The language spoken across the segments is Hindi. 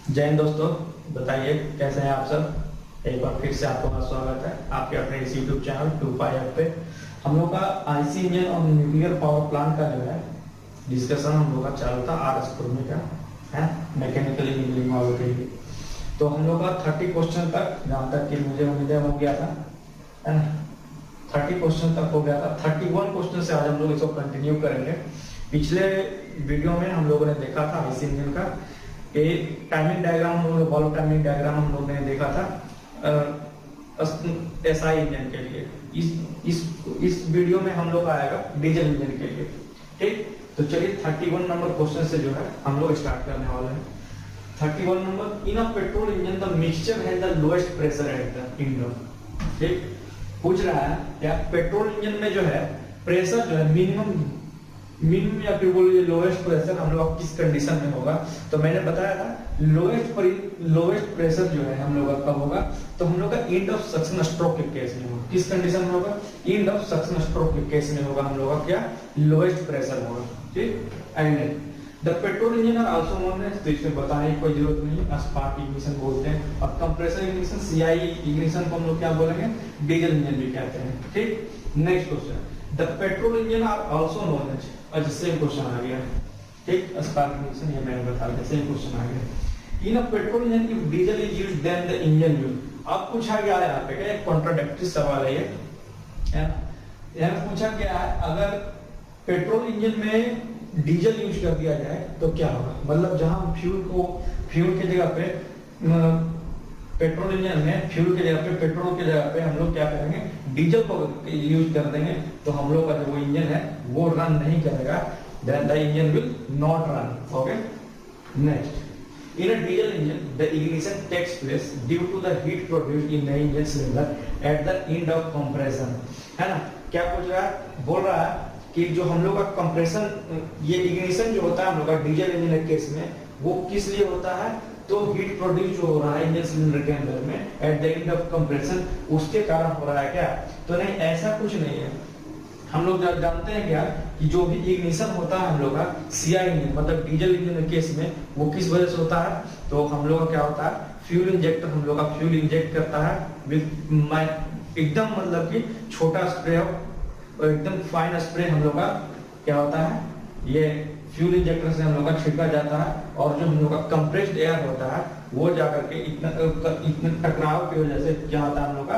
जय हिंद दोस्तों, बताइए कैसे हैं आप सब। एक बार फिर से आपका स्वागत है आपके अपने इस यूट्यूब चैनल 2 पे। हम लोग का आईसी इंजन और न्यूक्लियर पावर प्लांट का जो है डिस्कशन हम लोग का चालू था आरएस में का है मैकेनिकल इंजीनियरिंग वालों के लिए। तो हम लोग का 30 क्वेश्चन तक, जहाँ तक कि मुझे उम्मीद है, हो गया था, है ना। 30 क्वेश्चन तक हो गया था। 31 क्वेश्चन से आज हम लोग इसको कंटिन्यू करेंगे। पिछले वीडियो में हम लोगों ने देखा था आईसी इंजन का एक टाइमिंग डायग्राम, हम लोग वॉल्व टाइमिंग डायग्राम हम लोग ने देखा था एसआई इंजन के लिए। इस वीडियो में हम लोग आएगा डीजल इंजन के लिए। ठीक, तो चलिए 31 नंबर क्वेश्चन से जो है हम लोग स्टार्ट करने वाले हैं। 31 number, in a petrol engine the mixture has the lowest pressure at the engine. ठीक, पूछ रहा है क्या पेट्रोल इंजन में जो है प्रेशर जो है मिनिमम या फिर बोलिए लोएस्ट प्रेशर हम लोग किस कंडीशन में होगा। तो मैंने बताया था लोएस्ट प्रेशर जो है हम लोग का कब होगा, तो हम लोग का एंड ऑफ सक्शन स्ट्रोक के केस में होगा। किस कंडीशन में होगा? एंड ऑफ सक्शन स्ट्रोक के केस में होगा हम लोग का क्या लोएस्ट प्रेशर होगा। ठीक, and the petrol engine are also known as, तो इसमें बताने की कोई जरूरत नहीं है, स्पार्क इग्निशन बोलते हैं। और कंप्रेसर इग्निशन सीआई इग्निशन को हम लोग क्या बोलेंगे, डीजल इंजन भी कहते हैं। ठीक, next question, the petrol engine are also known as, और सेम क्वेश्चन आ गया। ठीक, स्पार्क इग्निशन ये मैंने बता दिया, सेम क्वेश्चन आ गया। In a petrol engine if diesel is used then the engine use. अब पूछा गया है यहाँ पे क्या, एक कॉन्ट्राडिक्टरी सवाल है ये, है ना। यहाँ पूछा गया है अगर पेट्रोल इंजन में डीजल यूज कर दिया जाए तो क्या होगा। मतलब जहां फ्यूल की जगह पे पेट्रोल इंजन में फ्यूल की जगह पे पेट्रोल की जगह पे हम लोग क्या करेंगे, डीजल को यूज कर देंगे, तो हम लोग का जो वो इंजन है वो रन नहीं करेगा, then the engine will not run. Okay, next, in a diesel engine the ignition takes place due to the heat produced in the engine cylinder at the end of compression, है ना। क्या पूछ रहा है, बोल रहा है कि जो हम लोग का कंप्रेशन, ये इग्निशन जो होता है हम लोग का डीजल इंजन के केस में, वो किस लिए होता है, तो हीट प्रोड्यूस जो हो रहा है इंजन सिलेंडर के अंदर में eight the end of compression, उसके कारण हो रहा है क्या। तो नहीं, ऐसा कुछ नहीं है। हम लोग जानते हैं क्या कि जो भी इग्निशन होता है हम लोग का सीआई इंजन मतलब डीजल इंजन के केस में, वो किस वजह से होता है, तो हम लोग का क्या होता है, फ्यूल इंजेक्टर हम लोग का फ्यूल इंजेक्ट करता है विद एकदम मतलब कि छोटा स्प्रे और एकदम फाइन स्प्रे हम लोग का क्या होता है, ये फ्यूल इंजेक्टर से हम लोग का छिड़का जाता है, और जो हम लोग का कंप्रेस्ड एयर होता है वो जाकर के इतना टकराव की वजह से क्या होता है, हम लोग का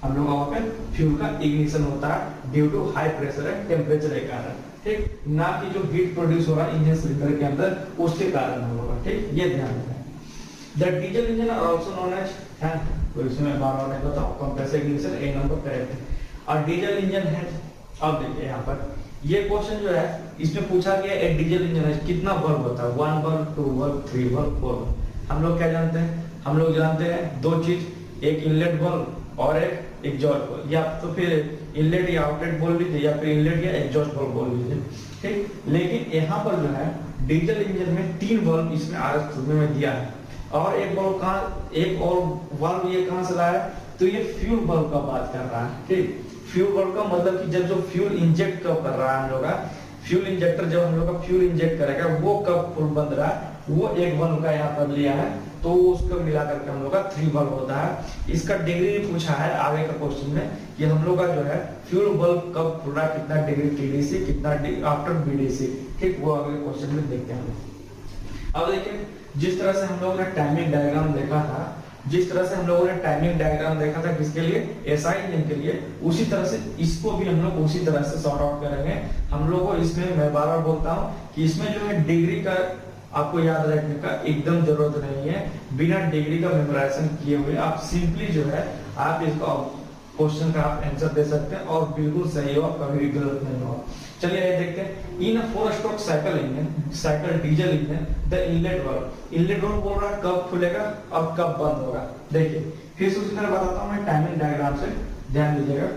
वहाँ पे फ्यूल का इग्निशन होता है due to high pressure and temperature के कारण। ठीक, ना कि जो हीट प्रोड्यूस हो रहा है इंजन सिलेंडर के अंदर उसके कारण होगा। ठीक, ये ध्यान रखें। The diesel engine are also known as, है तो इसमें बार-बार नहीं बताओ, compressor ignition A number correct है। और डीजल इंजन है, अब देखिए यहाँ पर ये क्वेश्चन जो है इसमें पूछा गया एक डीजल इंजन है कितना वर्ब होता है, 1 वर्ब 2 वर्ब 3 वर्ब 4 वर्ब। हम लोग क्या जानते हैं, हम लोग जानते हैं दो चीज, एक इनलेट वर्ब और एक एग्जॉस्ट वर्ब, या तो फिर इनलेट या आउटलेट बोल लीजिए, या फिर इनलेट या एग्जॉस्ट वर्ब बोल लीजिए। ठीक, लेकिन यहाँ पर जो है डीजल इंजन में 3 वर्ब इसमें आरएस में दिया है, और एक वर्ब कहाँ, एक और वर्ब ये कहाँ से लाया है, तो ये फ्यूल वर्ब का बात कर रहा है। ठीक, फ्यूल वर्ब का मतलब कि जब जो फ्यूल इंजेक्ट कब कर रहा है हम लोग का, फ्यूल इंजेक्टर जब हम लोग का फ्यूल इंजेक्ट करेगा वो कब फुल बंद रहा है, वो एक वर्ब का यहाँ पर लिया है, तो उसको मिला करके हम लोग का 3 वर्ब होता है। इसका डिग्री पूछा है आगे का क्वेश्चन में कि हम लोग का जो है फ्यूल बल्ब कब खुल रहा है, कितना डिग्री टीडीसी, कितना आफ्टर बीडीसी। ठीक, वो आगे क्वेश्चन में देखते हैं। अब देखिए जिस तरह से हम लोगों ने टाइमिंग डायग्राम देखा था, जिस तरह से हम लोगों ने टाइमिंग डायग्राम देखा था किसके लिए, एसआई इंजन के लिए, उसी तरह से इसको भी हम लोग उसी तरह से सॉर्ट आउट करेंगे। हम लोग को इसमें मैं बार-बार बोलता हूँ कि इसमें जो है डिग्री का आपको याद रखने का एकदम जरूरत नहीं है। बिना डिग्री का मेमोराइजेशन किए हुए आप सिंपली जो है आप इसका क्वेश्चन का आप आंसर दे सकते हैं और बिल्कुल सही हो, कभी भी गलत नहीं हो। चलिए ये देखते हैं। इन अ 4 stroke cycle diesel engine the inlet valve बोल रहा है कब खुलेगा और कब बंद होगा। देखिए फिर से उसी तरह बताता हूं मैं टाइमिंग डायग्राम से, ध्यान दीजिएगा।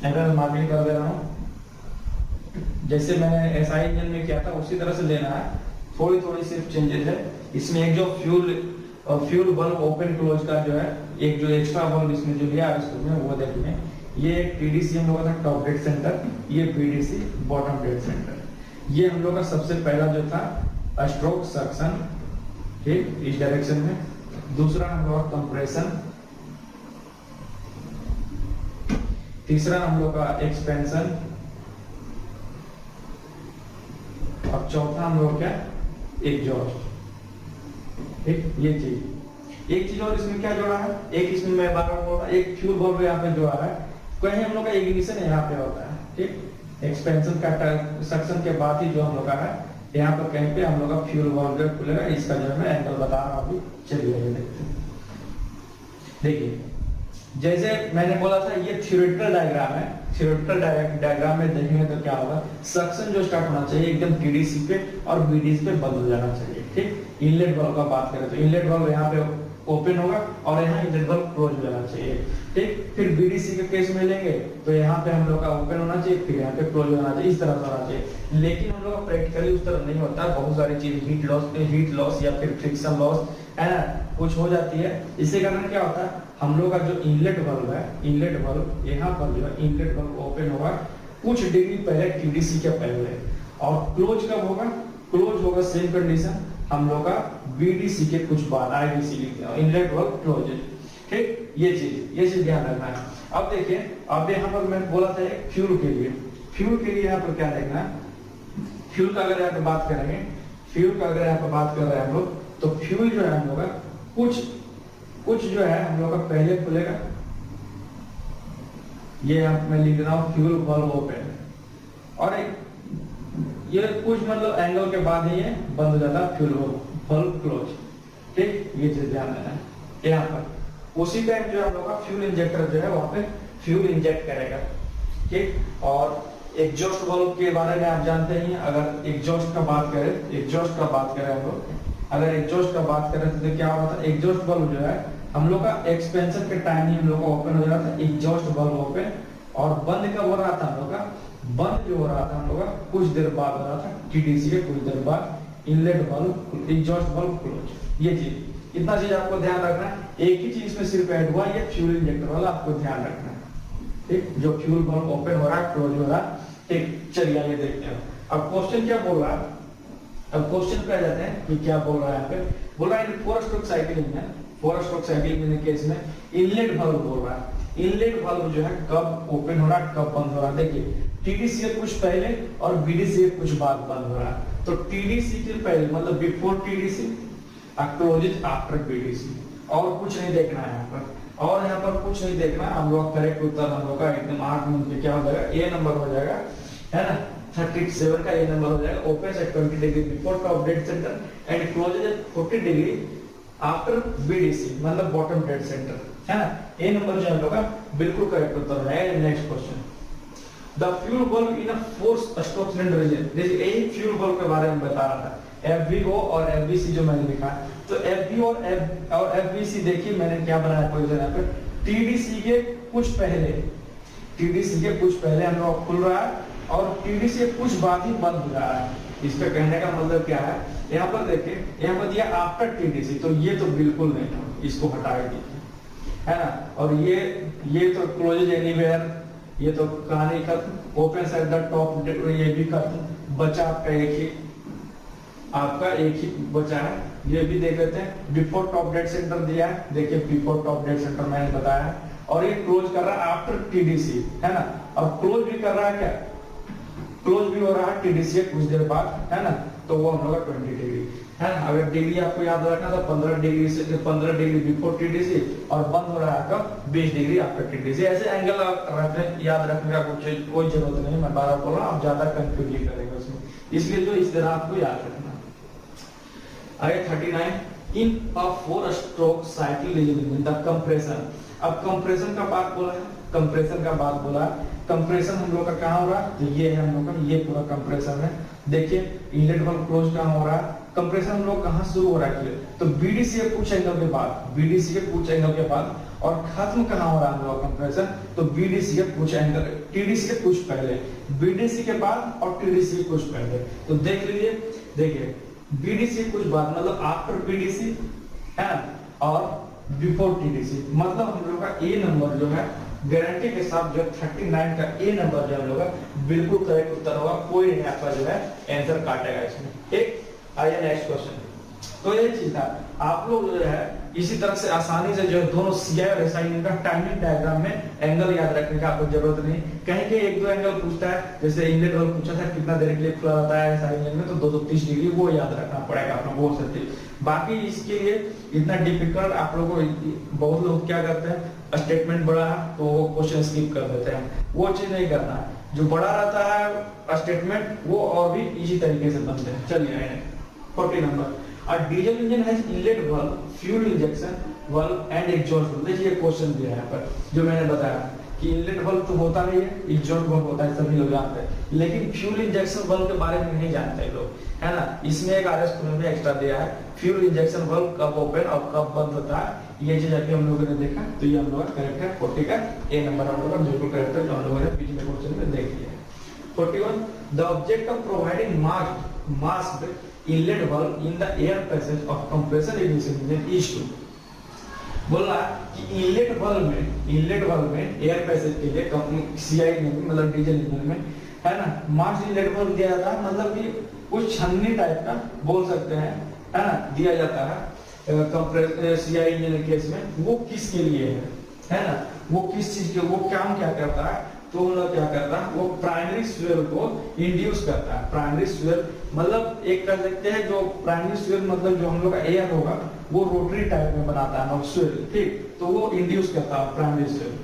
एरर मार्किंग कर दे रहा हूं, जैसे मैंने एसआई इंजन में किया था उसी तरह से लेना है, थोड़ी सिर्फ चेंजेस है। इसमें एक जो फ्यूल बल्ब ओपन क्लोज का जो है एक जो एक्स्ट्रा बल्ब इसमें जो लिया है उसमें वो देखिए ये एक टीडीसी हम लोग का था टॉप डेड सेंटर, ये बीडीसी बॉटम डेड सेंटर। ये हम लोग का सबसे पहला जो था स्ट्रोक सक्शन, ठीक, इस डायरेक्शन में। दूसरा हम लोग का कंप्रेशन, तीसरा हम लोग का एक्सपेंशन, और चौथा हम लोग क्या एग्जॉस्ट, ठीक। ये चीज, एक चीज और इसमें क्या जोड़ा है, एक इसमें मैं बार बार बोल रहा, एक फ्यूल वाल्व यहाँ पे जोड़ा है, कहीं हम लोग का इग्निशन यहाँ पे होता है, ठीक। एक्सपेंशन का सक्शन के बाद ही जो हम लोग का है यहाँ पर कहीं पे हम लोग का फ्यूल वाल्व खुलेगा। इसका जो मैं एंगल बता रहा हूँ अभी, चलिए ये देखते हैं। देखिए जैसे मैंने बोला था ये थ्योरेटिकल डायग्राम है, थ्योरेटिकल डायग्राम में देखेंगे तो क्या होगा, सक्शन जो स्टार्ट होना चाहिए एकदम टीडीसी पे और बीडीसी पे बंद हो जाना चाहिए, ठीक। इनलेट वाल्व का बात करें तो इनलेट वाल्व यहाँ पे ओपन होगा और यहाँ इनलेट वाल्व क्लोज हो जाना चाहिए, ठीक। फिर बीडीसी के केस में लेंगे तो यहाँ पे हम लोग का ओपन होना चाहिए, फिर यहाँ पे क्लोज होना चाहिए, इस तरह से होना चाहिए। लेकिन हम लोग का प्रैक्टिकली उस तरह नहीं होता, बहुत सारी चीज हीट लॉस या फिर फ्रिक्शन लॉस है ना, कुछ हो जाती है। इसके कारण क्या होता है, हम लोग का जो इनलेट वाल्व है, इनलेट वाल्व यहाँ पर जो है इनलेट वाल्व ओपन होगा कुछ डिग्री पहले टीडीसी के पहले, और क्लोज कब होगा, क्लोज होगा सेम कंडीशन हम लोग का बीडीसी के कुछ बाद, आईबीसी लिखते हैं, इनलेट वाल्व क्लोज, ठीक। ये चीज ध्यान रखना है। अब देखिए, अब यहाँ पर मैं बोला था फ्यूल के लिए, फ्यूल के लिए यहाँ पर क्या देखना है, फ्यूल का अगर यहाँ पे बात करेंगे, फ्यूल का अगर यहाँ पे बात कर रहे हैं हम लोग, तो फ्यूल जो है हम लोग का कुछ जो है हम लोग का पहले खुलेगा, ये मैं लिख रहा हूँ फ्यूल वाल्व ओपन, और एक ये कुछ मतलब एंगल के बाद ही ये बंद हो जाता है फ्यूल वाल्व क्लोज, ठीक। ये चीज ध्यान देना है यहाँ पर। उसी टाइम जो हम लोग का फ्यूल इंजेक्टर जो है वहां पे फ्यूल इंजेक्ट करेगा, ठीक। और एग्जॉस्ट वाल्व के बारे में आप जानते ही, अगर एग्जॉस्ट का बात करें हम लोग, अगर एग्जॉस्ट का बात करें तो क्या हो रहा था, एग्जॉस्ट वाल्व जो है हम लोग का एक्सपेंशन के टाइम ही हम लोग का ओपन हो रहा था एग्जॉस्ट वाल्व ओपन, और बंद कब हो रहा था हम लोग का, बंद जो हो रहा था हम लोग का कुछ देर बाद हो रहा था टीडीसी के कुछ देर बाद inlet valve exhaust valve close. ये चीज, इतना चीज आपको ध्यान रखना है। एक ही चीज इसमें सिर्फ ऐड हुआ, ये फ्यूल इंजेक्टर वाला आपको ध्यान रखना है, ठीक। जो फ्यूल वाल्व ओपन हो रहा है क्लोज हो रहा है, ठीक। चलिए ये देखते हैं अब क्वेश्चन क्या बोल रहा है। अब क्वेश्चन पे आ जाते हैं कि क्या बोल रहा है यहाँ पे, बोल रहा है फोर स्ट्रोक साइकिलिंग है, फोर स्ट्रोक साइकिलिंग के केस में इनलेट वाल्व बोल रहा है, इनलेट वाल्व जो है कब ओपन हो रहा है कब बंद हो रहा है। देखिए टीडीसी के कुछ पहले और बीडीसी के कुछ बाद बंद हो रहा है, तो टीडीसी के पहले मतलब before TDC, close after BDC, और कुछ नहीं देखना है यहाँ पर, और यहाँ पर कुछ नहीं देखना। हम लोग करेक्ट उत्तर हम लोग का एकदम 8 मिनट में क्या हो जाएगा, ए नंबर हो जाएगा, है ना। 37 का ए नंबर हो जाएगा। Open at 20 degree before top dead centre and closes at 40 degree after BDC, मतलब बॉटम डेड सेंटर, है ना। ए नंबर जो हम लोग का बिल्कुल करेक्ट उत्तर है। Next question, the fuel valve in a force stroke cylinder engine, देखिए यही फ्यूल वाल्व के बारे में बता रहा था, एफवीओ और एफवीसी जो मैंने लिखा है, तो एफवीओ और एफवीसी देखिए मैंने क्या बनाया पोजीशन यहाँ पे, टीडीसी के कुछ पहले, टीडीसी के कुछ पहले हम लोग खुल रहा है और टीडीसी के कुछ बाद ही बंद हो रहा है। इस पे कहने का मतलब क्या है, यहाँ पर देखिए यहाँ पर दिया आफ्टर टीडीसी, तो ये तो बिल्कुल नहीं था, इसको हटा दीजिए, है ना। और ये तो क्लोजेज एनीवेयर, ये तो कहानी खत्म, ओपन एट द टॉप ये भी खत्म, बचा आपका एक ही बचा है, ये भी देख लेते हैं। बिफोर टॉप डेड सेंटर दिया है, देखिए बिफोर टॉप डेड सेंटर मैंने बताया है, और ये क्लोज कर रहा है आफ्टर टीडीसी, है ना। और क्लोज भी कर रहा है क्या, क्लोज भी हो रहा है टीडीसी कुछ देर बाद, है ना, तो वो हम लोग 20 डिग्री, है ना। अगर डिग्री आपको याद रखना था 15 डिग्री बिफोर टीडीसी और बंद हो रहा है कब 20 डिग्री आफ्टर टीडीसी। ऐसे एंगल याद रखने का कोई जरूरत नहीं, मैं बार-बार बोल रहा हूं, आप ज्यादा कंफ्यूज नहीं करेंगे उसमें, इसलिए जो इस तरह आपको याद रखना। आगे 39 इन अ 4 stroke cycle engine the compression. अब कंप्रेशन का बात बोला है, कंप्रेशन का बात बोला है, कंप्रेशन हम लोग का कहां हो रहा है, तो ये है हम लोग का, ये पूरा कंप्रेशन है। देखिए इनलेट वाल्व क्लोज कहां हो रहा है, कंप्रेशन हम लोग कहां शुरू हो रहा है, तो बीडीसी के कुछ एंगल के बाद, बीडीसी के कुछ एंगल के बाद, और खत्म कहां हो रहा है हम लोग कंप्रेशन, तो बीडीसी के कुछ एंगल, टीडीसी के कुछ पहले, बीडीसी के बाद और टीडीसी के कुछ पहले। तो देख लीजिए, देखिए बीडीसी कुछ बाद मतलब आफ्टर बीडीसी, है ना, और बिफोर टीडीसी, मतलब हम लोग का ए नंबर जो है गारंटी के साथ जो 39 का ए नंबर जो हम लोग का बिल्कुल करेक्ट उत्तर होगा, कोई नहीं आपका जो है आंसर काटेगा इसमें। ठीक, आइए नेक्स्ट क्वेश्चन। तो ये चीज था, आप लोग जो है इसी तरह से आसानी से जो दोनों CI और SI इनका टाइमिंग डायग्राम में एंगल याद रखने का आपको जरूरत नहीं। कहीं के एक दो एंगल पूछता है, जैसे इनलेट वाला पूछा था कितना देर के लिए खुला रहता है SI इंजन में, तो 230 डिग्री वो याद रखना पड़ेगा आप लोगों को। बाकी इसके लिए इतना डिफिकल्ट आप लोगों को, बहुत लोग क्या करते हैं स्टेटमेंट बड़ा है तो वो क्वेश्चन स्किप कर देते हैं, वो चीज नहीं करना है। जो बड़ा रहता है स्टेटमेंट वो और भी इजी तरीके से बनते हैं। चलिए 40 number, A diesel engine has inlet valve, fuel injection valve and exhaust valve। देखिए क्वेश्चन दिया है यहाँ पर, जो मैंने बताया कि इनलेट वाल्व तो होता नहीं है, एग्जॉस्ट वाल्व होता है, सभी लोग जानते हैं, लेकिन फ्यूल इंजेक्शन वाल्व के बारे में नहीं जानते लोग, है ना। इसमें एक RS में एक्स्ट्रा दिया है, फ्यूल इंजेक्शन वाल्व कब ओपन और कब बंद होता है, ये चीज अभी हम लोगों ने देखा, तो ये हम लोग करेक्ट है। 40 का ए नंबर हम लोग का बिल्कुल करेक्ट है, जो हम लोगों ने पिछले क्वेश्चन में देख लिया। 41, the object of providing massed inlet valve in the air passage of compression ignition engine is to। बोला कि इनलेट वाल्व में एयर पैसेज के लिए CI इंजन मतलब डीजल इंजन में, है ना, मास इनलेट वाल्व दिया जाता है, मतलब कि कुछ छन्नी टाइप का बोल सकते हैं, है ना, दिया जाता है CI इंजन के केस में। वो किसके लिए है ना, वो किस चीज के, वो काम क्या करता है, तो वो क्या करता है, वो प्राइमरी स्वेल को इंड्यूस करता है। प्राइमरी स्वेल मतलब एक कर सकते हैं, जो प्राइमरी स्वेल मतलब जो हम लोग का एयर होगा वो रोटरी टाइप में बनाता है स्वेल, ठीक, तो वो इंड्यूस करता है प्राइमरी स्वेल।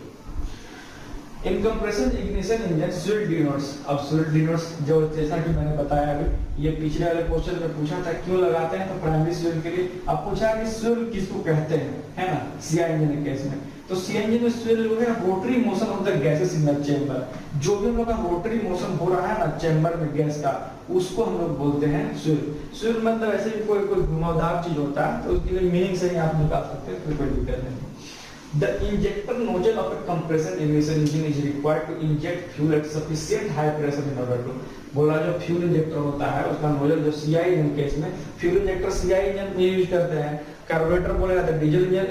इन compression ignition engine swell denotes, अब स्वेल डिनोट्स जो जैसा कि मैंने बताया अभी, ये पिछले वाले क्वेश्चन में पूछा था क्यों लगाते हैं, तो प्राइमरी स्वेल के लिए। अब पूछा कि स्वेल किसको कहते हैं, है ना, CI इंजन के केस में, तो CI इंजन में स्वेल जो है rotary motion of the gases in the chamber. जो भी हम लोग का रोटरी मोशन हो रहा है ना चेंबर में गैस का, उसको हम लोग बोलते हैं स्वेल। स्वेल मतलब ऐसे भी कोई घुमावदार चीज होता है, तो उसकी मीनिंग से ही आप निकाल सकते हैं, कोई दिक्कत नहीं। The injector nozzle of a compression ignition engine is required to inject fuel at sufficient high pressure in order to। बोला जो फ्यूल इंजेक्टर होता है उसका नोजल जो CI इंजन केस में, फ्यूल इंजेक्टर CI इंजन में यूज करते हैं, कार्बोरेटर बोलेगा तो डीजल इंजन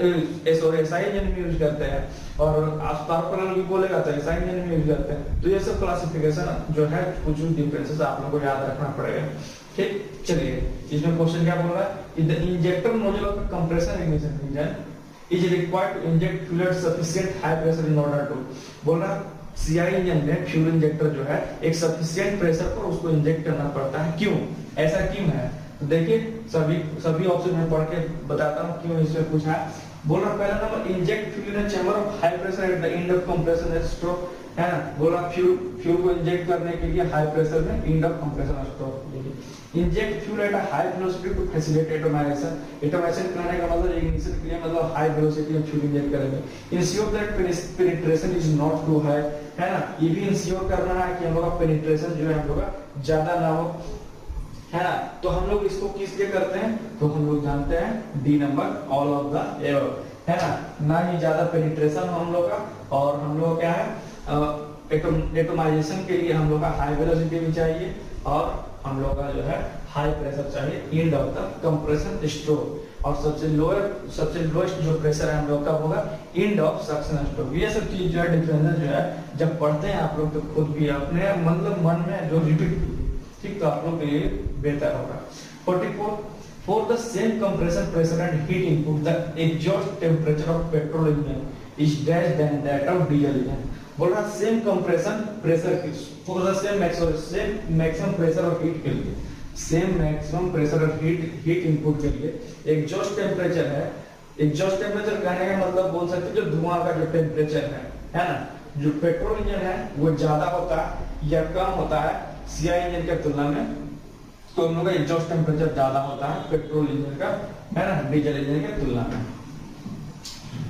SI इंजन में यूज करते हैं, और स्पार्क भी बोलेगा तो SI इंजन में यूज करते हैं। तो ये सब क्लासिफिकेशन जो है कुछ डिफरेंसेस आप लोगों को याद रखना पड़ेगा। ठीक, चलिए इसमें क्वेश्चन क्या बोल रहा है, the injector nozzle of compressor ignition engine is required to inject fuel at sufficient high pressure in order to। बोल रहा CI इंजन में फ्यूल इंजेक्टर जो है एक सफिशिएंट प्रेशर पर उसको इंजेक्ट करना पड़ता है, क्यों, ऐसा क्यों है, तो देखिए सभी ऑप्शन में पढ़ के बताता हूँ क्यों इसमें पूछा है। बोल रहा पहला number, inject fuel in chamber of high pressure at the end of compression stroke, है ना। बोला फ्यूल को इंजेक्ट करने के लिए हाई प्रेशर में end of compression stroke. Inject fuel at a high velocity to facilitate atomisation. Atomisation करने का मतलब इग्निशन के लिए मतलब हाई वेलोसिटी में फ्यूल इंजेक्ट करेंगे। Ensure that penetration is not too high, है ना, ये भी इंश्योर करना है कि हम लोग का पेनिट्रेशन जो है हम लोग का ज्यादा ना हो, है ना। तो हम लोग इसको किस लिए करते हैं, तो हम लोग जानते हैं D number, all of the above, है ना ही ज्यादा पेनिट्रेशन हो हम लोग का, और हम लोग क्या है एटोमाइजेशन के लिए हम लोग का हाई वेलोसिटी भी चाहिए, और हम लोग का जो है हाई प्रेशर चाहिए end of the compression stroke, और सबसे लोएस्ट जो प्रेशर है हम लोग का होगा एंड ऑफ सक्शन स्ट्रोक। ये सब चीज जो है डिफरेंस जो है जब पढ़ते हैं आप लोग तो खुद भी अपने मतलब मन में जो रिपीट कीजिए, ठीक, तो आप लोग के लिए बेहतर होगा। 44, for the same compression pressure and heat input the exhaust temperature of petrol engine is dash than that of diesel engine। बोल रहा सेम कंप्रेशन प्रेशर की for the same maximum pressure और हीट के लिए, सेम मैक्सिमम प्रेशर और हीट इनपुट के लिए एग्जॉस्ट टेम्परेचर है। एग्जॉस्ट टेम्परेचर कहने का मतलब बोल सकते हैं जो धुआं का जो टेम्परेचर है ना, जो पेट्रोल इंजन है वो ज्यादा होता है या कम होता है CI इंजन के तुलना में, तो हम लोग का एग्जॉस्ट टेम्परेचर ज्यादा होता है पेट्रोल इंजन का, है ना, डीजल इंजन के तुलना में।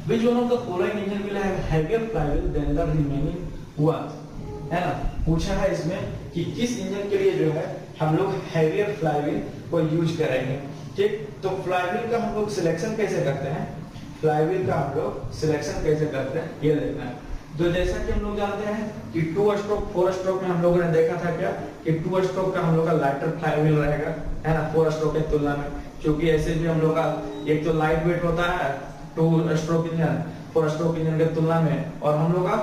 Which one of the following engine will have heavier flywheel than the remaining ones, है ना। पूछा है इसमें कि किस इंजन के लिए जो है हम लोग हैवियर फ्लाईव्हील को यूज करेंगे, ठीक। तो फ्लाईव्हील का हम लोग सिलेक्शन कैसे करते हैं, फ्लाईव्हील का हम लोग सिलेक्शन कैसे करते हैं ये देखना है। तो जैसा कि हम लोग जानते हैं कि 2 स्ट्रोक 4 स्ट्रोक में हम लोगों ने देखा था क्या कि 2 स्ट्रोक का हम लोग का लाइटर फ्लाईव्हील रहेगा, है ना, 4 स्ट्रोक की तुलना में, क्योंकि ऐसे भी हम लोग का एक तो लाइट वेट होता है 2 stroke engine, four stroke engine की तुलना में, और हम लोग का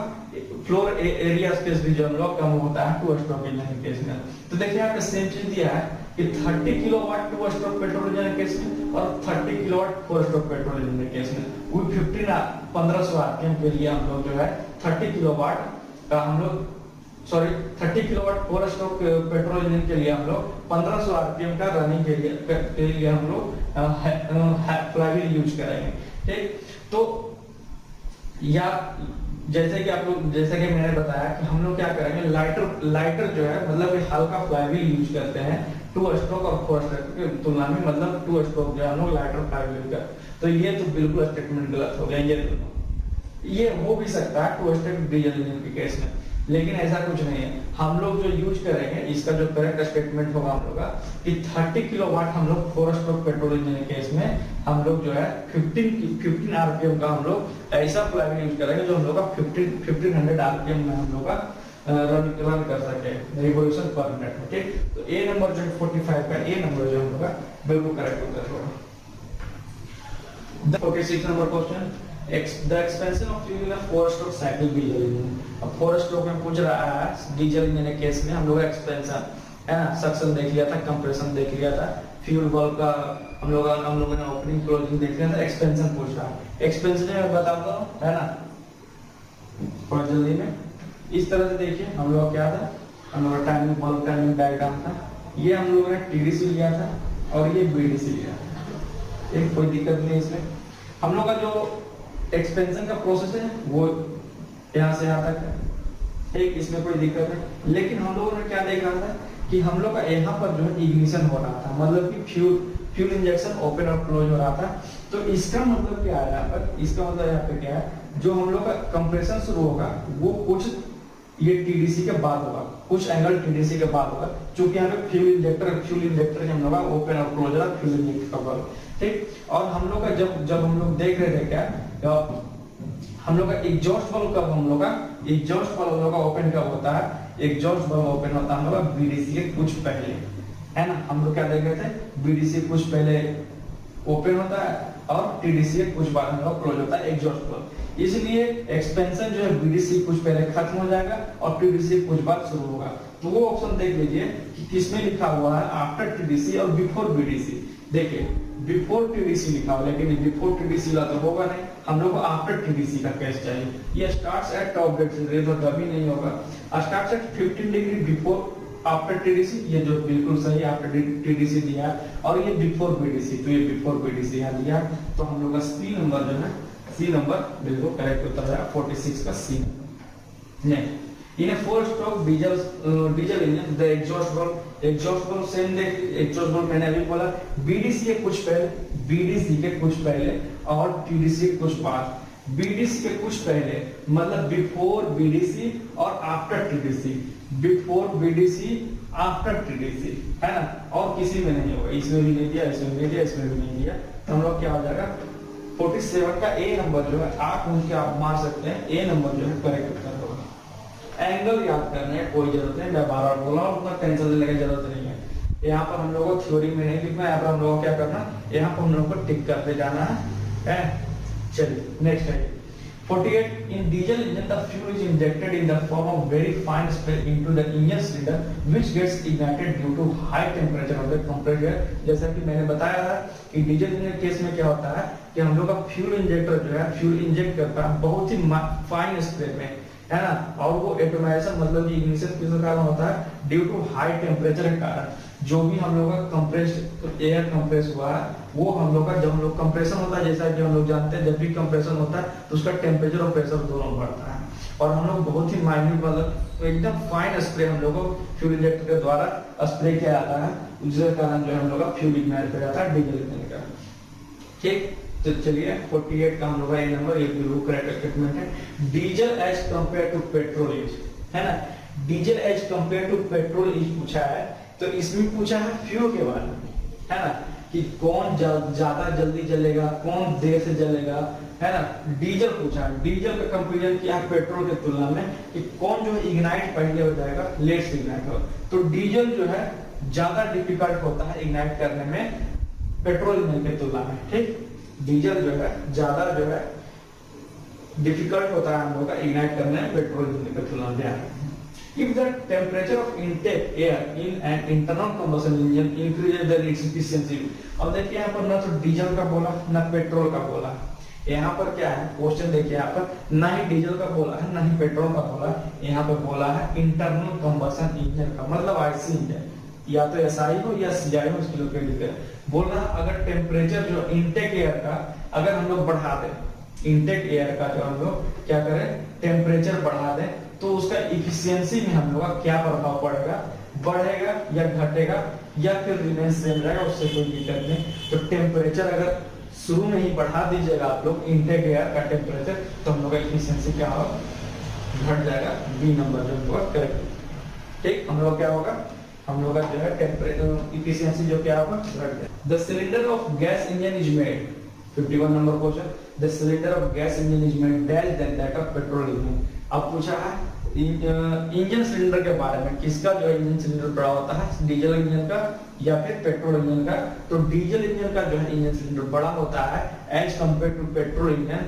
फ्लोर एरिया स्पेस भी जो हम लोग कम होता है टू स्ट्रोक इंजन के केस में। तो देखिए यहाँ पे सेम चीज दिया है कि 30 kilowatt two stroke petrol engine के केस में और 30 kilowatt four stroke petrol engine के केस में वो 1500 आरपीएम के लिए हम लोग जो है 30 किलोवाट का हम लोग 30 kilowatt four stroke petrol engine के लिए हम लोग 1500 आरपीएम का रनिंग के लिए हम लोग फ्लाईव्हील यूज करेंगे। ठीक, तो या जैसे कि मैंने बताया कि हम लोग क्या करेंगे, लाइटर जो है मतलब हल्का फ्लाईव्हील यूज करते हैं टू स्ट्रोक और फोर स्ट्रोक की तुलना में, मतलब टू स्ट्रोक जो है हम लोग लाइटर फ्लाईव्हील का। तो ये तो बिल्कुल स्टेटमेंट गलत हो गया। ये हो भी सकता है टू स्ट्रोक डीजल इंजन के केस में, लेकिन ऐसा कुछ नहीं है। हम लोग जो यूज करेंगे इसका जो करेक्ट स्टेटमेंट होगा हम लोग का कि 30 किलोवाट हम लोग फोर स्ट्रोक पेट्रोल इंजन के केस में हम लोग जो है 15 आरपीएम का हम लोग ऐसा फ्लाईव्हील यूज करेंगे जो हम लोग का 1500 आरपीएम में हम लोग का रन कर सके रिवॉल्यूशन पर मिनट। ठीक, तो ए नंबर जो 45 का ए नंबर जो हम लोग का बिल्कुल करेक्ट उत्तर होगा। 46 number question, the expansion of fuel in a four stroke cycle diesel engine। अब फोर स्ट्रोक में पूछ रहा है डीजल इंजन के केस में हम लोग एक्सपेंशन है ना, सक्शन देख लिया था, कंप्रेशन देख लिया था, फ्यूल बल्ब का हम लोगों ने ओपनिंग क्लोजिंग देख लिया था, एक्सपेंशन पूछ रहा है। एक्सपेंशन में बताता हूं है ना थोड़ा जल्दी में। इस तरह से देखिए हम लोग क्या था, हम लोग टाइमिंग बल्ब टाइमिंग डायग्राम था, ये हम लोगों ने टीडीसी लिया था और ये बीडीसी लिया था। एक कोई दिक्कत नहीं इसमें। हम लोग का जो एक्सपेंशन का प्रोसेस है वो यहाँ से यहाँ तक है, ठीक, इसमें कोई दिक्कत नहीं। लेकिन हम लोगों ने क्या देखा था कि हम लोग का यहाँ पर जो है इग्निशन हो रहा था, मतलब कि फ्यूल इंजेक्शन ओपन और क्लोज हो रहा था। तो इसका मतलब क्या है यहाँ पर, इसका मतलब यहाँ पे क्या है, जो हम लोग का कंप्रेशन शुरू होगा वो कुछ ये टीडीसी के बाद होगा, कुछ एंगल टीडीसी के बाद होगा, क्योंकि यहाँ पे फ्यूल इंजेक्टर हम लोग का ओपन और क्लोज है फ्यूल इंजेक्टर का बल्ब। ठीक, और हम लोग का जब हम लोग देख रहे थे क्या, हम लोग का एग्जॉस्ट बल्ब कब हम लोग का ओपन कब होता है, एग्जॉस्ट बल्ब ओपन होता है हम लोग का बीडीसी के कुछ पहले, है ना। हम लोग क्या देख रहे थे, बीडीसी कुछ पहले ओपन होता है और टीडीसी कुछ बाद हम लोग क्लोज होता है एग्जॉस्ट बल्ब। इसलिए एक्सपेंशन जो है बीडीसी कुछ पहले खत्म हो जाएगा और टीडीसी कुछ बाद शुरू होगा। तो वो ऑप्शन देख लीजिए कि किसमें लिखा हुआ है आफ्टर टीडीसी और बिफोर बीडीसी। देखिए बिफोर टीडीसी लिखा हुआ, लेकिन बिफोर टीडीसी ला तो होगा नहीं, हम लोग को आफ्टर टीडीसी का केस चाहिए। ये स्टार्ट्स एट टॉप डेट से तो कभी नहीं होगा, starts at 15 degree before after TDC, ये जो बिल्कुल सही आफ्टर टीडीसी दिया है, और ये बिफोर बीडीसी, तो ये बिफोर बीडीसी यहाँ दिया। तो हम लोग का सी नंबर जो है, सी नंबर बिल्कुल करेक्ट उत्तर है 46 का सी। Next, in a four stroke diesel engine the exhaust valve same देख, एग्जॉस्ट valve मैंने अभी बोला बीडीसी के कुछ पहले और टीडीसी के कुछ बाद। बीडीसी के कुछ पहले मतलब बिफोर बीडीसी और after TDC, before BDC after TDC, है ना, और किसी में नहीं होगा, इसमें भी नहीं दिया, इसमें भी नहीं दिया, इसमें भी नहीं दिया। तो हम लोग क्या हो जाएगा 47 का ए नंबर जो है आप उनके आप मार सकते हैं, ए नंबर जो है करेक्ट उत्तर होगा। एंगल याद करने की कोई जरूरत नहीं, मैं बार-बार बोल रहा हूं, उतना टेंशन लेने की जरूरत नहीं है। यहाँ पर हम लोगों को थ्योरी में नहीं लिखना है, यहाँ पर हम लोगों को क्या करना, यहाँ पर हम लोगों को टिक करते जाना है। चलिए नेक्स्ट है 48 in diesel engine the fuel is injected in the form of very fine spray into the engine cylinder which gets ignited due to high temperature of the compressed air। जैसा कि मैंने बताया था कि डीजल इंजन केस में क्या होता है कि हम लोग का फ्यूल इंजेक्टर जो है फ्यूल इंजेक्ट करता है बहुत ही फाइन स्प्रे में, है ना, और वो एटोमाइजेशन मतलब कि इग्निशन किस कारण होता है ड्यू टू हाई टेम्परेचर के कारण। जो भी हम लोग का कंप्रेस्ड एयर कंप्रेस हुआ है वो हम लोग का, जब हम लोग कंप्रेशन होता है जैसा कि हम लोग जानते हैं, जब भी कंप्रेशन होता है तो उसका टेम्परेचर और प्रेशर दोनों बढ़ता है, और हम लोग बहुत ही माइन्यूट मतलब एकदम फाइन स्प्रे हम लोग को फ्यूल इंजेक्टर के द्वारा स्प्रे किया जाता है, उसके कारण जो है हम लोग का फ्यूल इग्नाइट हो जाता है डीजल इंजन का। ठीक, तो चलिए 48 का हम लोग का ये नंबर, ये बिल्कुल करेक्ट स्टेटमेंट है। Diesel as compare to petrol is, है ना, diesel as compare to petrol is पूछा है, तो इसमें पूछा है फ्यूल के बारे में, है ना, कि कौन ज्यादा जल्दी जलेगा, कौन देर से जलेगा, है ना। डीजल पूछा है, डीजल का कंपैरिजन किया है पेट्रोल के तुलना में कि कौन जो है इग्नाइट पहले हो जाएगा, लेट से इग्नाइट हो। तो डीजल जो है ज्यादा डिफिकल्ट होता है इग्नाइट करने में पेट्रोल इंजन के तुलना में। ठीक, डीजल जो है ज्यादा जो है डिफिकल्ट होता है हम लोग का इग्नाइट करने में पेट्रोल इंजन का तुलना में। If the temperature of intake air in an internal combustion engine increases then its efficiency। अब देखिए यहाँ पर ना तो डीजल का बोला ना पेट्रोल का बोला, यहाँ पर क्या है क्वेश्चन देखिए यहाँ पर ना ही डीजल का बोला है ना ही पेट्रोल का बोला है, यहाँ पर बोला है इंटरनल कंबशन इंजन का मतलब आईसी इंजन, या तो एसआई हो या सीआई हो, इसके लोग बोल रहा है अगर टेम्परेचर जो इनटेक एयर का अगर हम लोग बढ़ा दें, इनटेक एयर का जो हम लोग क्या करें टेम्परेचर बढ़ा दें तो उसका इफिशियंसी में हम लोग का क्या प्रभाव पड़ेगा, बढ़ेगा या घटेगा या फिर रिमेन सेम रहेगा, उससे कोई दिक्कत नहीं। तो टेम्परेचर अगर शुरू में ही बढ़ा दीजिएगा आप लोग इनटेक एयर का टेम्परेचर तो हम लोग का इफिशियंसी क्या होगा, घट जाएगा। बी नंबर जो होगा करेक्ट। ठीक, हम लोग क्या होगा, हम लोग का जो है टेम्परेचर इफिशियंसी जो क्या होगा घट जाएगा। The cylinder of gas engine is made 51 number question, the cylinder of gas engine is made dash then that of petrol engine. अब पूछा है इंजन सिलेंडर के बारे में, किसका जो है इंजन सिलेंडर बड़ा होता है, डीजल इंजन का या फिर पेट्रोल इंजन का। तो डीजल इंजन का जो है इंजन सिलेंडर बड़ा होता है as compare to petrol engine,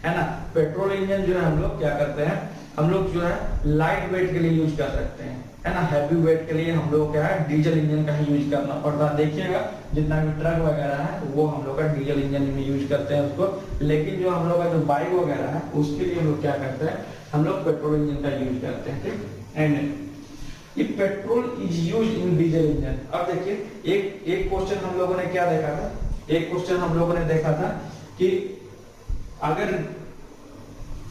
है ना। पेट्रोल इंजन जो है हम लोग क्या करते हैं, हम लोग जो है लाइट वेट के लिए यूज कर सकते हैं, है ना। हैवी वेट के लिए हम लोग क्या है डीजल इंजन का ही यूज करना पड़ता है। देखिएगा जितना भी ट्रक वगैरह है वो हम लोग का डीजल इंजन में यूज करते हैं उसको, लेकिन जो हम लोग का जो बाइक वगैरह है उसके लिए हम लोग क्या करते हैं, हम लोग पेट्रोल इंजन का यूज करते हैं। ठीक, and if petrol is used in diesel engine. अब देखिए एक क्वेश्चन हम लोगों ने क्या देखा था, एक क्वेश्चन हम लोगों ने देखा था कि अगर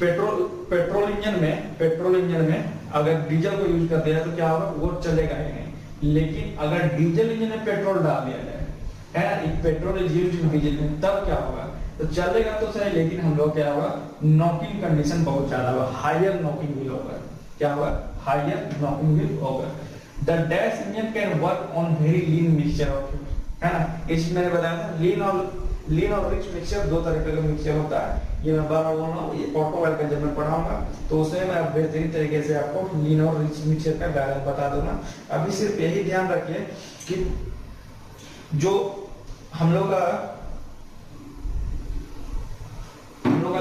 पेट्रोल इंजन में अगर डीजल को यूज करते हैं तो क्या होगा, वो चलेगा ही नहीं। लेकिन अगर डीजल इंजन में पेट्रोल डाल दिया जाए, है ना, if petrol is used in diesel engine, तब क्या होगा, तो चलेगा तो सही, लेकिन हम लोग क्या होगा, नॉकिंग कंडीशन बहुत ज्यादा होगा, हायर नॉकिंग व्हील होगा। क्या होगा, हायर नॉकिंग व्हील होगा। The dash engine can work on very lean mixture of, है ना। इसमें मैंने बताया था लीन और रिच मिक्सचर दो तरह का मिक्सचर होता है। ये मैं बार बार बोल रहा हूँ, ये ऑटोमोबाइल का जब मैं पढ़ाऊंगा तो उसमें मैं बेहतरीन तरीके से आपको लीन और रिच मिक्सचर का डायग्राम बता दूंगा। अभी सिर्फ यही ध्यान रखिए कि जो हम लोग का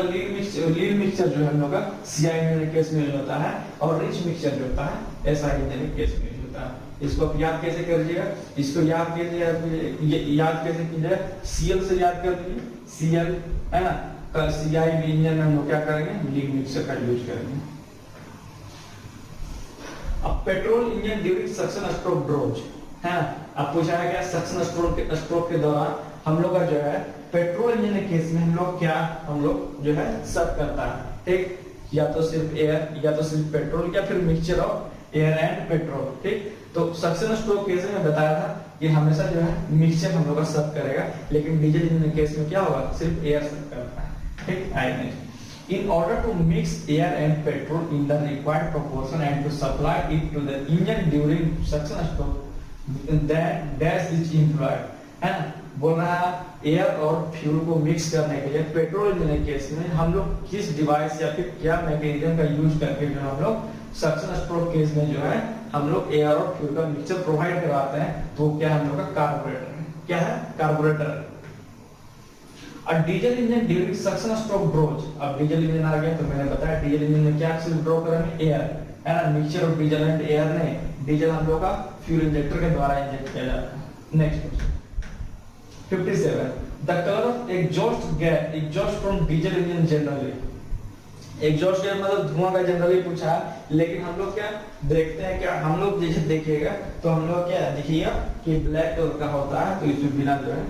लीन मिक्सचर जो है हम लोग का सीआई इंजन केस में यूज होता है, और रिच मिक्सचर जो होता है एसआई इंजन केस में यूज होता है। इसको आप याद कैसे करिएगा, इसको याद कैसे कीजिएगा, सीएल से याद कर लीजिए, सीएल, है ना। सीआई इंजन में हम लोग क्या करेंगे, लीन मिक्सचर का यूज करेंगे। अब petrol engine during suction stroke draws, है। अब पूछा है क्या, सक्शन स्ट्रोक के दौरान हम लोग का जो है पेट्रोल इंजन के केस में हम लोग जो है सब करता है। ठीक, या तो सिर्फ एयर या तो सिर्फ पेट्रोल या फिर mixture of air and petrol. ठीक, तो सक्शन स्ट्रोक केस में बताया था कि हमेशा जो है मिक्सचर हम लोग का सब करेगा, लेकिन डीजल इंजन के केस में क्या होगा, सिर्फ एयर सब करता है। ठीक, in order to mix air and petrol in the required proportion and to supply it to the engine during suction stroke, that dash is employed, है ना। बोल रहा है एयर और फ्यूल को मिक्स करने के लिए पेट्रोल इंजन के केस में हम लोग किस डिवाइस या फिर क्या मैकेनिज्म का यूज करके जो हम लोग सक्शन स्ट्रोक केस में जो है हम लोग एयर और फ्यूल का मिक्सचर प्रोवाइड करवाते हैं, तो क्या है हम लोग का कार्बोरेटर है। क्या है, कार्बोरेटर। और diesel engine during suction stroke draws, अब डीजल इंजन आ गया तो मैंने बताया डीजल इंजन में क्या ड्रॉ करेंगे, एयर, है ना। Mixture of diesel and air नहीं, डीजल हम लोग का फ्यूल इंजेक्टर के द्वारा इंजेक्ट किया जाता है। Next question 57, the colour of exhaust from diesel engine generally. Exhaust gas मतलब धुआं का जनरली पूछा है, लेकिन हम लोग क्या देखते हैं, क्या हम लोग जैसे देखिएगा तो हम लोग क्या देखिएगा कि ब्लैक कलर का होता है, तो इसमें बिना जो है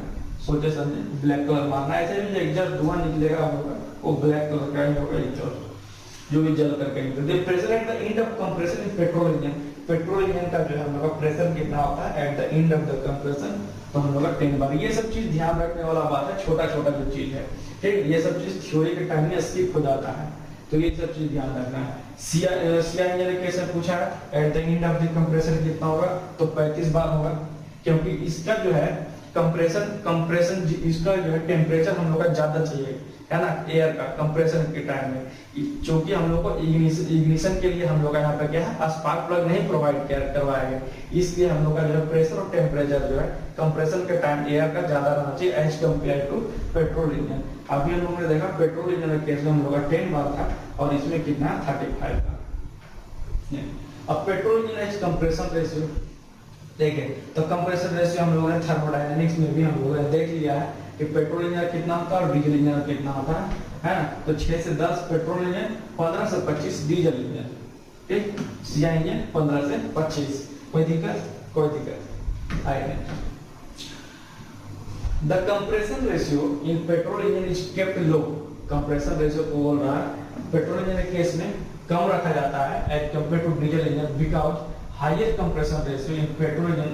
सोचे समझे ब्लैक कलर मारना। ऐसे भी एग्जॉस्ट धुआं निकलेगा हम लोग का वो ब्लैक कलर का ही होगा एग्जॉस्ट, जो भी जल करके निकलते। Pressure at the end of compression in petrol engine, petrol engine का जो है हम लोग का प्रेशर कितना होता है eight the end of the compression, तो हम लोग का 10 बार। ये सब चीज ध्यान रखने वाला बात है, छोटा छोटा जो चीज है। ठीक, ये सब चीज थ्योरी के टाइम में स्किप हो जाता है, तो ये सब चीज ध्यान रखना है। सीआई इंजन कैसे पूछा है, eight the end of the compression कितना होगा, तो 35 बार होगा, क्योंकि इसका जो है कंप्रेशन इसका जो है टेम्परेचर हम लोग का ज्यादा चाहिए, है ना, एयर का कंप्रेशन के टाइम में। क्योंकि हम लोग को इग्निशन के लिए हम लोग का यहाँ पे क्या है, स्पार्क प्लग नहीं प्रोवाइड करवाया गया, इसलिए हम लोग का जो है प्रेशर और टेम्परेचर जो है कंप्रेशन के टाइम एयर का ज्यादा रहना चाहिए as compare to petrol engine. अभी हम लोगों ने देखा पेट्रोल इंजन के केस में हम लोग का 10 बार था और इसमें कितना 35 था। अब petrol engine is compression ratio देखिए, तो कंप्रेशन रेशियो हम लोगों ने थर्मोडायनेमिक्स में भी हम लोगों ने देख लिया है कि पेट्रोल इंजन कितना होता है और डीजल इंजन कितना होता है ना। तो 6 से 10 पेट्रोल इंजन, 15 से 25 डीजल इंजन, ठीक। सीआई इंजन 15 से 25। कोई दिक्कत आएगा। The compression ratio in petrol engine is kept low. Compression ratio को बोल रहा है पेट्रोल इंजन के केस में कम रखा जाता है as compare to diesel engine because higher compression ratio in petrol engine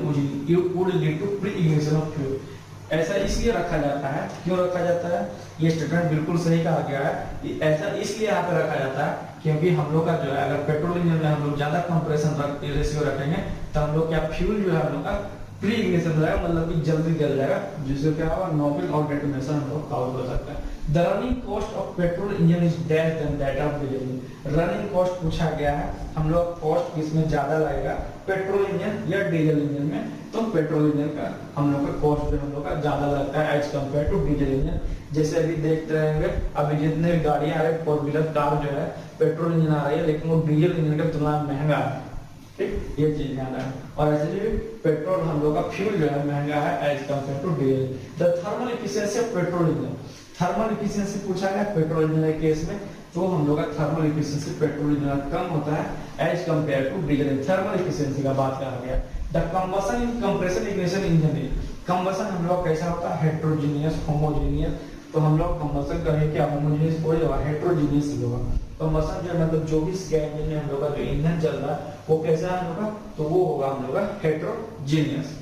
would lead to pre ignition of fuel. ऐसा इसलिए रखा जाता है, क्यों रखा जाता है, ये स्टेटमेंट बिल्कुल सही कहा गया है। ऐसा इसलिए यहाँ पे रखा जाता है क्योंकि हम लोग का जो है अगर पेट्रोल इंजन में हम लोग ज्यादा कंप्रेशन रेशियो रखेंगे तो हम लोग क्या फ्यूल जो है हम लोग का प्री इग्निशन हो जाएगा, मतलब कि जल्दी जल जाएगा, जिससे क्या होगा नॉबिल और डेटोनेशन हम लोग काउंट हो सकता है। The running cost of petrol engine is dash then that of diesel engine. Running cost पूछा गया है, हम लोग कॉस्ट किसमें ज्यादा लगेगा, पेट्रोल इंजन या डीजल इंजन में। तो पेट्रोल इंजन का हम लोग का कॉस्ट जो हम लोग का ज्यादा लगता है as compare to diesel engine. जैसे अभी देखते रहेंगे अभी जितने भी गाड़ियां आ रही है 4 व्हीलर कार जो है पेट्रोल इंजन आ रही है, लेकिन वो डीजल इंजन की तुलना में महंगा है, ठीक, ये चीज ध्यान रखना। और ऐसे भी पेट्रोल हम लोग का फ्यूल जो है महंगा है as compare to diesel. The thermal efficiency of petrol engine, thermal efficiency पूछा गया पेट्रोल इंजन के केस में, तो हम लोग का थर्मल एफिशिएंसी पेट्रोल इंजन कम होता है as compare to diesel. Thermal efficiency का बात कहा गया। The combustion in compression ignition engine, combustion हम लोग कैसा होता है, हेट्रोजीनियस, होमोजीनियस। तो हम लोग कंबशन करेंगे क्या, होमोजीनियस कोई होगा, हेट्रोजीनियस होगा। कंबशन जो मतलब जो भी इंजन में हम लोग का जो ईंधन चल रहा है वो कैसा है हम लोग का, तो वो होगा हम लोग का heterogeneous.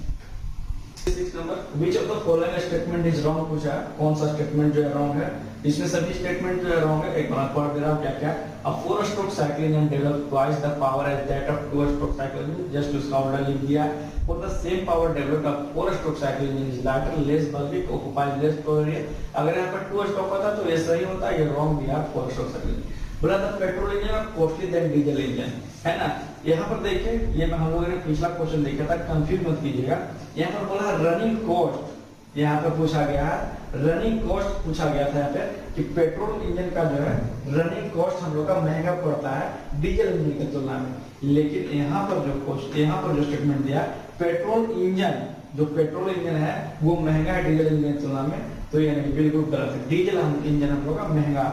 6 number which of the following statement is wrong पूछा है, कौन सा स्टेटमेंट जो है रॉन्ग है। इसमें सभी स्टेटमेंट जो है रॉन्ग है, एक बार पढ़ दे रहा हूं क्या क्या। A 4 stroke cycle engine develop twice the power as that of 2 stroke cycle engine, just उसका ऑर्डर लिख दिया। For the same power developed a 4 stroke cycle engine is lighter, less bulky, occupies less floor area. अगर यहां पर 2 स्ट्रोक होता तो ये सही होता, ये रॉन्ग दिया 4 स्ट्रोक साइकिल। बोला था petrol engine costly then diesel engine, है ना। यहाँ पर देखिए ये हम लोगों ने पिछला क्वेश्चन देखा था, कंफ्यूज मत कीजिएगा। यहाँ पर बोला रनिंग कॉस्ट, यहाँ पे पूछा गया है रनिंग कॉस्ट पूछा गया था यहाँ पे कि पेट्रोल इंजन का जो है रनिंग कॉस्ट हम लोग का महंगा पड़ता है डीजल इंजन की तुलना में। लेकिन यहाँ पर जो स्टेटमेंट दिया पेट्रोल इंजन है वो महंगा है डीजल इंजन की तुलना में, तो ये नहीं, बिल्कुल गलत है। डीजल इंजन हम लोग का महंगा,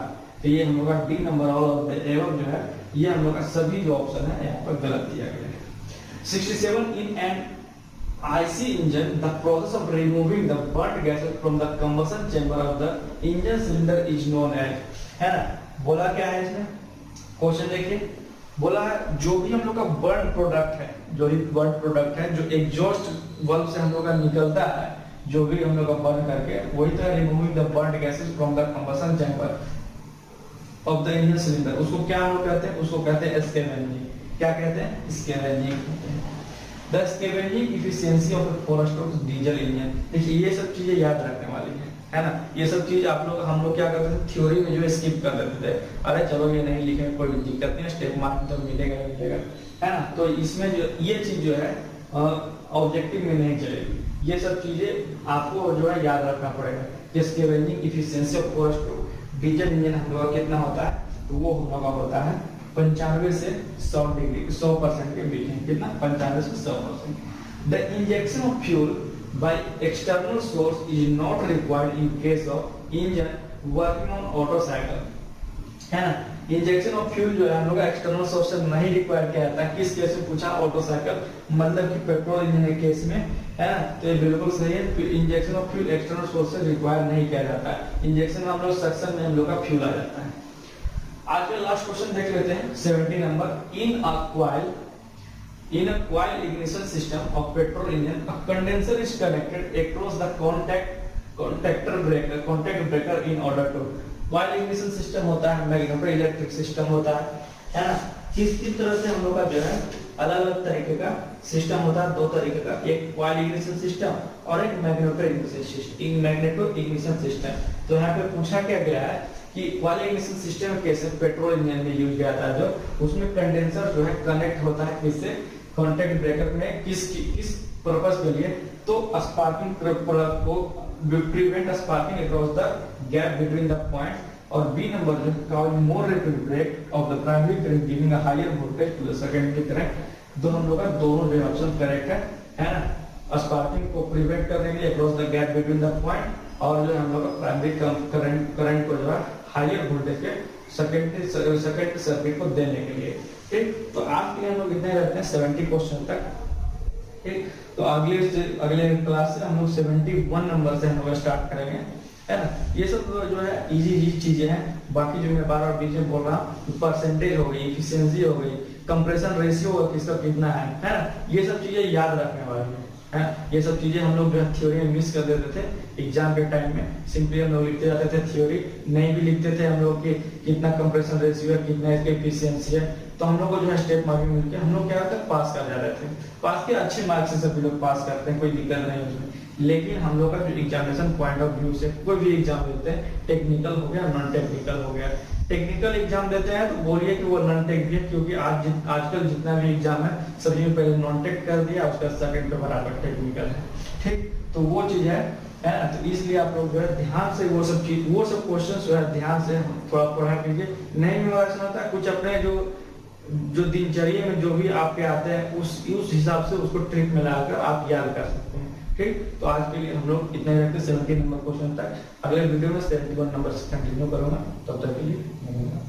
तो ये हम लोग का डी नंबर ऑल एवं जो है ये हम लोग का सभी जो ऑप्शन है यहाँ पर गलत दिया गया है। 67 in an IC engine the process of removing the burnt gases from the combustion chamber of the engine cylinder is known as, है ना। बोला क्या है इसमें, क्वेश्चन देखिए, बोला जो भी हम लोग का बर्न प्रोडक्ट है, जो एग्जॉस्ट वाल्व से हम लोग का निकलता है, जो भी हम लोग का बर्न करके, वही तो removing the बर्nt gases from the combustion chamber of the engine cylinder। उसको क्या हम लोग कहते हैं, उसको कहते हैं स्कैवेंजिंग। क्या कहते हैं, scavenging. The scavenging efficiency of the 4 stroke diesel engine, देखिए ये सब चीजें याद रखने वाली है ना। ये सब चीज हम लोग क्या करते थे, थ्योरी में जो स्किप कर देते थे, अरे चलो ये नहीं लिखे कोई दिक्कत नहीं, स्टेप मार्क तो मिलेगा है ना। तो इसमें जो ये चीज जो है ऑब्जेक्टिव में नहीं चलेगी, ये सब चीजें आपको जो है याद रखना पड़ेगा। Scavenging efficiency of 4 stroke diesel engine हम लोग का कितना होता है, तो वो हम लोग का होता है 95 से 100% के बीच में, कितना 95 से 100%। The injection of fuel by external source is not required in case of engine working on auto cycle, है ना। इंजेक्शन ऑफ फ्यूल जो है हम लोग एक्सटर्नल सोर्स से नहीं रिक्वायर किया जाता है। किस केस में पूछा, ऑटो साइकिल, मतलब कि पेट्रोल इंजन के केस में, है ना। तो ये बिल्कुल सही है, injection of fuel external source से रिक्वायर नहीं किया जाता है। इंजेक्शन हम लोग सक्शन में हम लोग का फ्यूल आ जाता है। आज का लास्ट क्वेश्चन देख लेते हैं 70 number. In a coil ignition system of petrol engine a condenser is connected across the contact breaker in order to, coil ignition system होता है मैग्नेटो इलेक्ट्रिक सिस्टम होता है ना। किस तरह से हम लोग का जो है अलग अलग तरीके का सिस्टम होता है, 2 तरीके का, एक coil ignition सिस्टम और एक मैग्नेटो ignition सिस्टम। तो यहाँ पे पूछा क्या गया है कि कॉइल इग्निशन सिस्टम कैसे पेट्रोल इंजन में यूज किया जाता है, जो उसमें कंडेंसर जो है कनेक्ट होता है किससे, कॉन्टैक्ट ब्रेकर में, किस पर्पस के लिए, तो स्पार्किंग प्रोडक्ट को prevent sparking across the gap between the point, और बी नंबर जो cause more rapid break of the primary current giving a higher voltage to the secondary current. तो हम लोग का दोनों जो ऑप्शन करेक्ट है ना। स्पार्किंग को प्रिवेंट करने के लिए across the gap between the point, और जो हम लोग का प्राइमरी करंट को जो है हायर वोल्टेज के सेकेंडरी सर्किट को देने के लिए। ठीक, तो आज के लिए हम लोग इतने रहते हैं 70 क्वेश्चन तक। ठीक, तो अगले क्लास से हम लोग 71 नंबर से हम लोग स्टार्ट करेंगे, है ना। ये सब जो है इजी चीजें हैं। बाकी जो मैं बार बार बीच में बोल रहा हूँ, परसेंटेज हो गई, एफिशिएंसी हो गई, कंप्रेशन रेशियो किसका कितना है ना, ये सब चीजें याद रखने वाली है। ये सब चीजें हम लोग जो है थ्योरी में मिस कर देते थे एग्जाम के टाइम में। सिंपली हम लोग लिखते जाते थे थ्योरी, नहीं भी लिखते थे हम लोग कि कितना कंप्रेशन रेशियो है, कितना इसकी एफिशिएंसी है। तो हम लोग को जो है स्टेप मार्किंग मिलकर हम लोग क्या होता है पास कर जाते थे। पास के अच्छे मार्क्स से सभी लोग पास करते हैं, कोई दिक्कत नहीं उसमें। लेकिन हम लोग का जो एग्जामिनेशन पॉइंट ऑफ व्यू से कोई भी एग्जाम देते हैं, टेक्निकल हो गया, नॉन टेक्निकल हो गया। टेक्निकल एग्जाम देते हैं तो बोलिए कि वो नॉन टेक भी है, क्योंकि आजकल जितना भी एग्जाम है सभी में पहले नॉन टेक कर दिया, उसका सेकंड पे बराबर टेक्निकल है। ठीक, तो वो चीज है तो इसलिए आप लोग जो है ध्यान से वो सब क्वेश्चन जो है ध्यान से थोड़ा पढ़ा कीजिए। नहीं मेमोराइज होता, कुछ अपने जो दिनचर्या में जो भी आपके आते हैं उस हिसाब से उसको ट्रिक में लगाकर आप याद कर सकते हैं। ठीक, तो आज के लिए हम लोग इतने रखते 70 नंबर क्वेश्चन तक। अगले वीडियो में 71 नंबर से कंटिन्यू करूंगा, तब तक के लिए धन्यवाद।